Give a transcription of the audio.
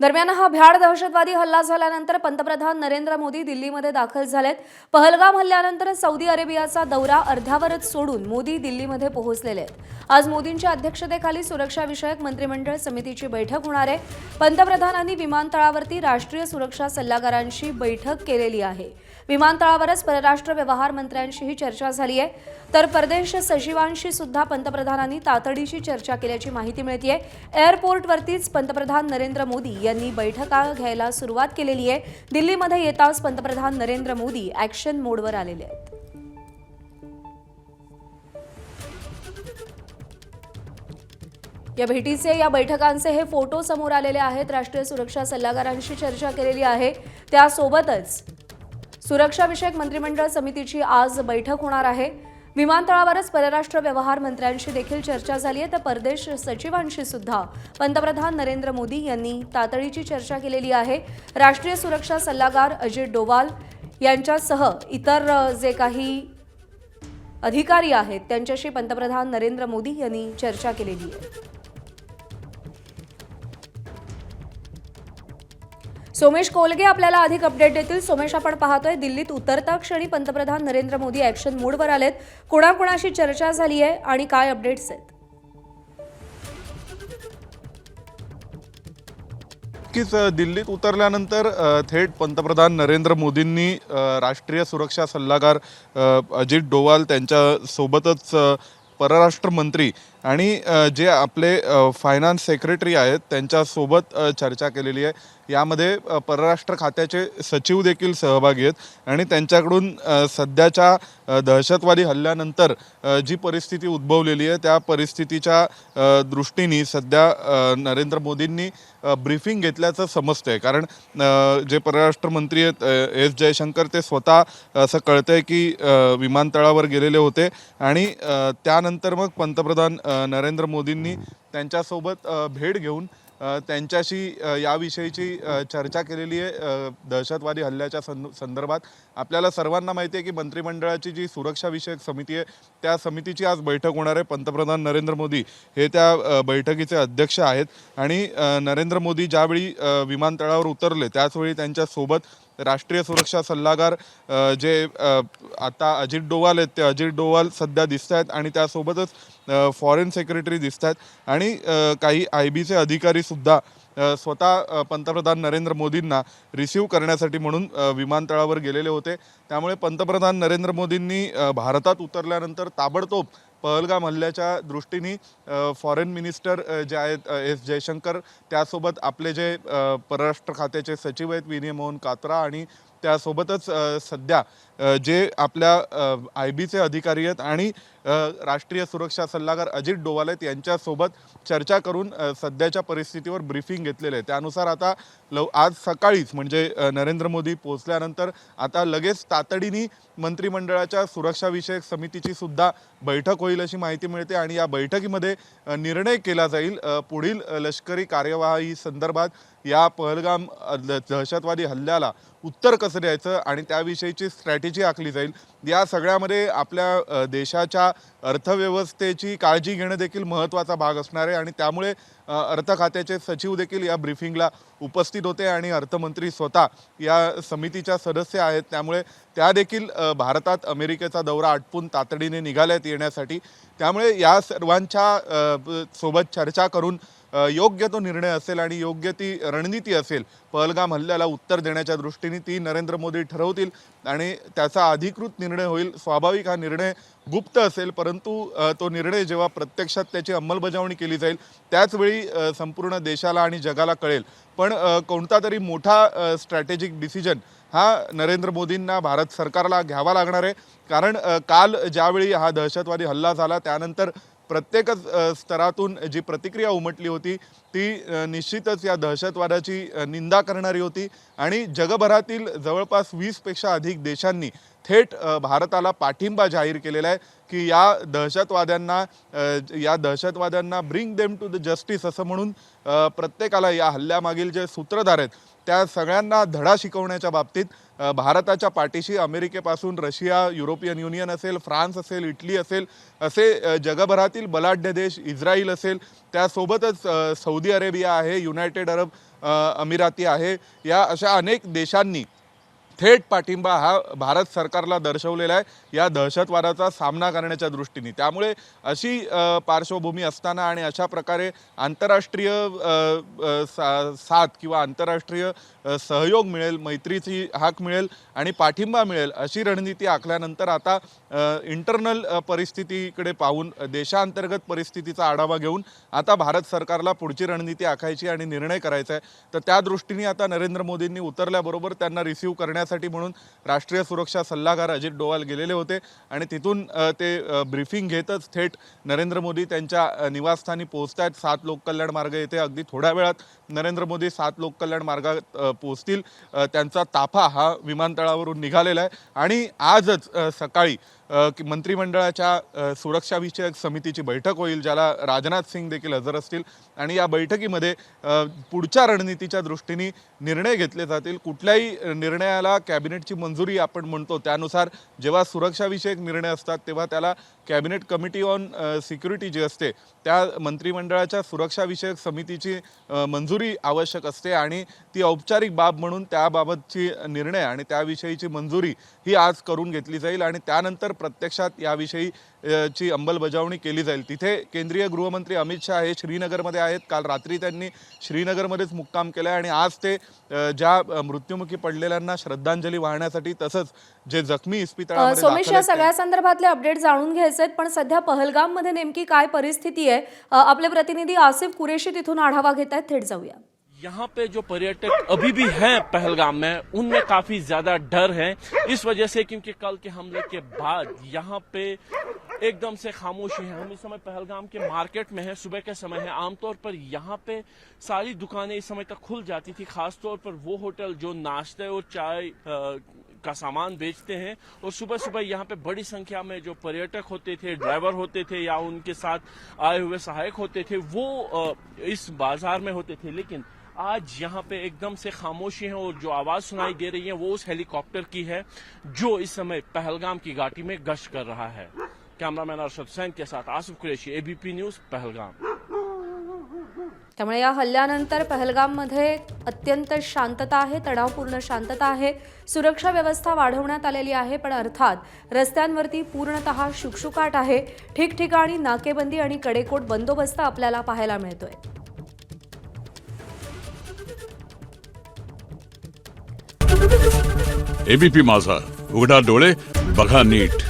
दरम्यान हा भ्याड दहशतवादी हल्ला झाल्यानंतर पंतप्रधान नरेंद्र मोदी दिल्लीमध्ये दाखल झालेत। पहलगाम हल्ल्यानंतर सौदी अरेबियाचा दौरा अर्ध्यावरच सोडून मोदी दिल्लीमध्ये पोहोचलेले आहेत। आज मोदींच्या अध्यक्षतेखाली सुरक्षा विषयक मंत्रिमंडळ समितीची बैठक होणार आहे। पंतप्रधानांनी विमानतळावरती राष्ट्रीय सुरक्षा सल्लागारांशी बैठक केलेली आहे। विमानतळावरच परराष्ट्र व्यवहार मंत्र्यांशीही चर्चा झाली आहे। तर परदेश सचिवांशी सुद्धा पंतप्रधानांनी तातडीची चर्चा केल्याची माहिती मिळतेय। एअरपोर्टवरतीच पंतप्रधान नरेंद्र मोदी यांनी बैठका घ्यायला सुरुवात केलेली आहे। दिल्लीमध्ये येताच पंतप्रधान नरेंद्र मोदी ॲक्शन मोडवर आलेले आहेत। या भेटीचे या बैठकांचे हे फोटो समोर आलेले आहेत। राष्ट्रीय सुरक्षा सल्लागारांशी चर्चा केलेली आहे। त्यासोबतच सुरक्षा विषयक मंत्रिमंडळ समितीची आज बैठक होणार आहे। विमानतळावरच परराष्ट्र व्यवहार मंत्र्यांशी देखील चर्चा झाली आहे। तर परदेश सचिवांशी सुद्धा पंतप्रधान नरेंद्र मोदी यांनी तातडीची चर्चा केलेली आहे। राष्ट्रीय सुरक्षा सल्लागार अजित डोवाल यांच्यासह इतर जे काही अधिकारी आहेत त्यांच्याशी पंतप्रधान नरेंद्र मोदी यांनी चर्चा केलेली आहे। सोमेश कोलगे आपल्याला अधिक अपडेट देतील। सोमेश, आपण पाहतोय दिल्लीत उतरता क्षणी पंतप्रधान नरेंद्र मोदी ॲक्शन मोडवर आलेत। कोणाकोणाशी चर्चा झाली आहे आणि काय अपडेट्स आहेत? नक्कीच दिल्लीत उतरल्यानंतर थेट पंतप्रधान नरेंद्र मोदींनी राष्ट्रीय सुरक्षा सल्लागार अजित डोवाल त्यांच्यासोबतच परराष्ट्र मंत्री आणि जे आपले फायनान्स सेक्रेटरी आहेत त्यांच्यासोबत चर्चा केलेली आहे। यामध्ये परराष्ट्र खात्याचे सचिव देखील सहभागी आहेत आणि त्यांच्याकडून सध्याच्या दहशतवादी हल्ल्यानंतर जी परिस्थिती उद्भवलेली आहे त्या परिस्थितीच्या दृष्टीने सध्या नरेंद्र मोदींनी ब्रीफिंग घेतल्याचं समजतंय। कारण जे परराष्ट्र मंत्री आहेत एस जयशंकर ते स्वतः असं कळतंय की विमानतळावर गेलेले होते आणि त्यानंतर मग पंतप्रधान नरेंद्र मोदींनी त्यांच्यासोबत भेट घेऊन त्यांच्याशी याविषयीची चर्चा केलेली आहे। दहशतवादी हल्ल्याच्या संदर्भात आपल्याला सर्वांना माहिती आहे की मंत्रिमंडळाची जी सुरक्षा विषयक समिती आहे त्या समितीची आज बैठक होणार आहे। पंतप्रधान नरेंद्र मोदी हे त्या बैठकीचे अध्यक्ष आहेत आणि नरेंद्र मोदी ज्यावेळी विमानतळावर उतरले त्याचवेळी त्यांच्यासोबत राष्ट्रीय सुरक्षा सल्लागार जे आता अजित डोवाल आहेत ते अजित डोवाल सध्या दिसत आहेत आणि त्यासोबतच फॉरेन सेक्रेटरी दिसत आहेत आणि काही IBचे अधिकारीसुद्धा स्वतः पंतप्रधान नरेंद्र मोदींना रिसीव्ह करण्यासाठी म्हणून विमानतळावर गेलेले होते। त्यामुळे पंतप्रधान नरेंद्र मोदींनी भारतात उतरल्यानंतर ताबडतोब पहलगाम हल्ल्याच्या दृष्टीने फॉरेन मिनिस्टर जे आहेत एस जयशंकर त्यासोबत आपले जे परराष्ट्र खात्याचे सचिव आहेत विनय मोहन कात्रा आणि त्यासोबतच सध्या जे आपल्या IBचे अधिकारी आहेत आणि राष्ट्रीय सुरक्षा सल्लागार अजित डोवाल आहेत यांच्यासोबत चर्चा करून सध्याच्या परिस्थितीवर ब्रीफिंग घेतलेलं आहे। त्यानुसार आता आज सकाळीच म्हणजे नरेंद्र मोदी पोहोचल्यानंतर आता लगेच तातडीने मंत्रिमंडळाच्या सुरक्षा विषयक समितीची सुद्धा बैठक होईल अशी माहिती मिळते आणि या बैठकीमध्ये निर्णय केला जाईल पुढील लष्करी कार्यवाही संदर्भात या पहलगाम दहशतवादी हल्ल्याला उत्तर कसं द्यायचं आणि त्याविषयीची स्ट्रॅटेजी आखली जाईल। या सगळ्यामध्ये आपल्या देशाच्या अर्थव्यवस्थेची काळजी घेणं देखील महत्त्वाचा भाग असणार आहे आणि त्यामुळे अर्थ खात्याचे सचिव देखील या ब्रीफिंगला उपस्थित होते आणि अर्थमंत्री स्वतः या समितीच्या सदस्य आहेत। त्यामुळे त्या देखील भारतात अमेरिकेचा दौरा आटपून तातडीने निघाल्यात येण्यासाठी। त्यामुळे या सर्वांच्या सोबत चर्चा करून योग्य तो निर्णय असेल आणि योग्य ती रणनीती असेल पहलगाम हल्ल्याला उत्तर देण्याच्या दृष्टीने ती नरेंद्र मोदी ठरवतील आणि त्याचा अधिकृत निर्णय होईल। स्वाभाविक हा निर्णय गुप्त असेल परंतु तो निर्णय जेव्हा प्रत्यक्षात त्याची अंमलबजावणी केली जाईल त्याचवेळी संपूर्ण देशाला आणि जगाला कळेल। पण कोणता तरी मोठा स्ट्रॅटेजिक डिसिजन हा नरेंद्र मोदींना भारत सरकारला घ्यावा लागणार आहे। कारण काल ज्यावेळी हा दहशतवादी हल्ला झाला त्यानंतर प्रत्येकच स्तरातून जी प्रतिक्रिया उमटली होती ती निश्चितच या दहशतवादाची निंदा करणारी होती आणि जगभरातील जवळपास 20पेक्षा अधिक देशांनी थेट भारताला पाठिंबा जाहीर केलेला आहे की या दहशतवाद्यांना bring them to the justice असं म्हणून प्रत्येकाला या हल्ल्यामागील जे सूत्रधार आहेत त्या सगळ्यांना धडा शिकवण्याच्या बाबतीत भारताच्या पाठीशी अमेरिकेपासून रशिया, युरोपियन युनियन असेल, फ्रान्स असेल, इटली असेल, असे जगभरातील बलाढ्य देश, इस्रायल असेल, त्यासोबतच सौदी अरेबिया आहे, युनायटेड अरब अमिराती आहे, या अशा अनेक देशांनी थेट पाठिंबा हा भारत सरकारला दर्शवलेला आहे या दहशतवादाचा सामना करण्याच्या दृष्टीने. त्यामुळे अशी पार्श्वभूमी असताना आणि अशा प्रकारे आंतरराष्ट्रीय साथ किंवा आंतरराष्ट्रीय सहयोग मिळेल, मैत्रीची हाक मिळेल आणि पाठिंबा मिळेल अशी रणनीती आखल्यानंतर आता इंटरनल परिस्थितीकडे पाहून देशांतर्गत परिस्थितीचा आढावा घेऊन आता भारत सरकारला पुढची रणनीती आखायची आणि निर्णय करायचा आहे. तर त्या दृष्टीने आता नरेंद्र मोदींनी उतरल्याबरोबर त्यांना रिसीव्ह करण्यासाठी म्हणून राष्ट्रीय सुरक्षा सल्लागार अजित डोवाल गेलेले होते आणि तिथून ते ब्रीफिंग घेतच थेट नरेंद्र मोदी त्यांच्या निवासस्थानी पोहोचत आहेत. 7 लोककल्याण मार्ग येथे अगदी थोड्या वेळात नरेंद्र मोदी 7 लोककल्याण मार्गात पोहोचतील. त्यांचा ताफा हा विमानतळावरून निघालेला आहे आणि आजच सकाळी मंत्रिमंडळाच्या सुरक्षाविषयक समितीची बैठक होईल, ज्याला राजनाथ सिंग देखील हजर असतील आणि या बैठकीमध्ये पुढच्या रणनीतीच्या दृष्टीने निर्णय घेतले जातील. कुठल्याही निर्णयाला कॅबिनेटची मंजुरी आपण म्हणतो, त्यानुसार जेव्हा सुरक्षाविषयक निर्णय असतात तेव्हा त्याला कॅबिनेट कमिटी ऑन सिक्युरिटी जी असते त्या मंत्रिमंडळाच्या सुरक्षाविषयक समितीची मंजुरी आवश्यक असते आणि ती औपचारिक बाब म्हणून त्याबाबतची निर्णय आणि त्याविषयीची मंजुरी ही आज करून घेतली जाईल आणि त्यानंतर प्रत्यक्षात याविषयी ची अंमलबजावणी केली जाईल. तिथे केंद्रीय गृहमंत्री अमित शाह हे श्रीनगरमध्ये आहेत. काल रात्री त्यांनी श्रीनगरमध्येच मुक्काम केला आणि आज ते ज्या मृत्युमुखी पडलेल्यांना श्रद्धांजली वाहण्यासाठी तसंच जे जखमी इस्पितळामध्ये सोमेश, या सगळ्या संदर्भातले अपडेट जाणून घ्यायचे आहेत, पण सध्या पहलगाममध्ये नेमकी काय परिस्थिती आहे आपले प्रतिनिधी आसिफ कुरेशी तिथून आढावा घेत आहेत. थेट जाऊया. यहाँ पे जो पर्यटक अभी भी हैं पहलगाम में, उनमें काफी ज्यादा डर है इस वजह से क्योंकि कल के हमले के बाद यहाँ पे एकदम से खामोशी है. हम इस समय पहलगाम के मार्केट में है, सुबह के समय है. आमतौर पर यहाँ पे सारी दुकानें इस समय तक खुल जाती थी, खासतौर पर वो होटल जो नाश्ते और चाय का सामान बेचते हैं, और सुबह सुबह यहाँ पे बड़ी संख्या में जो पर्यटक होते थे, ड्राइवर होते थे या उनके साथ आए हुए सहायक होते थे, वो इस बाजार में होते थे. लेकिन आज यहाँ पे एकदम से खामोशी है और जो आवाज सुनाई दे रही है वो उस हेलीकॉप्टर की है जो इस समय पहलगाम की घाटी में गश्त कर रहा है. कैमरामैन अरशद सैन के साथ आसिफ कुरैशी, एबीपी न्यूज, पहलगाम. त्यामुळे या हल्ल्यानंतर पहलगाममध्ये अत्यंत शांतता आहे, तणावपूर्ण शांतता आहे. सुरक्षा व्यवस्था वाढवण्यात आलेली आहे, पण अर्थात रस्त्यांवरती पूर्णतः शुकशुकाट आहे. ठिकठिकाणी नाकेबंदी आणि कडेकोट बंदोबस्त आपल्याला पाहायला मिळतोय. एबीपी माझा, उघडा डोळे बघा नीट.